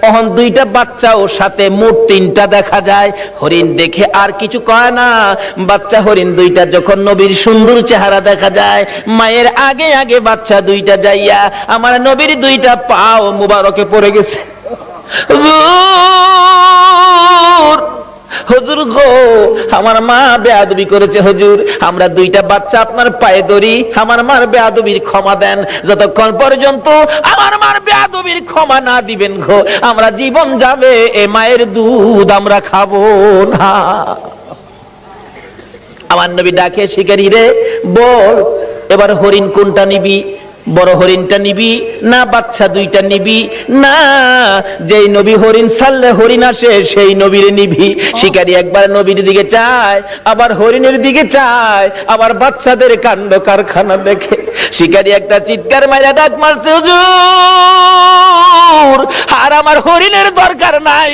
অহন দুইটা বাচ্চাও সাথে মোট তিনটা দেখা যায়। হরিণ দেখে আর কিছু কয় না। বাচ্চা হরিণ দুইটা যখন নবীর সুন্দর চেহারা দেখা যায়, মায়ের আগে আগে বাচ্চা দুইটা যাইয়া আমার নবীর দুইটা পাও মুবারকে পড়ে গেছে। হুজুর, হুজুর গো, আমার মা বেয়াদবি করেছে হুজুর, আমরা দুইটা বাচ্চা আপনার পায়ে ধরি, আমার মার বেয়াদবির ক্ষমা দেন। যতক্ষণ পর্যন্ত আমার মার বেয়াদবির ক্ষমা না দিবেন গো, আমরা জীবন যাবে এ মায়ের দুধ আমরা খাবো না। আমার নবী ডাকে, শিকারী রে বল এবার হরিণ কোনটা নিবি? বড় হরিণটা নিবি না বাচ্চা দুইটা নিবি? না, যেই নবী হরিণ ছাড়লে হরিণ আসে সেই নবীরে নিবি। শিকারী একবার নবীর দিকে চায়, আবার হরিণের দিকে চায়, আবার বাচ্চাদের কাণ্ড কারখানা দেখে শিকারী একটা চিৎকার মাইরা ডাক মারছে, হুজুর আর আমার হরিণের দরকার নাই।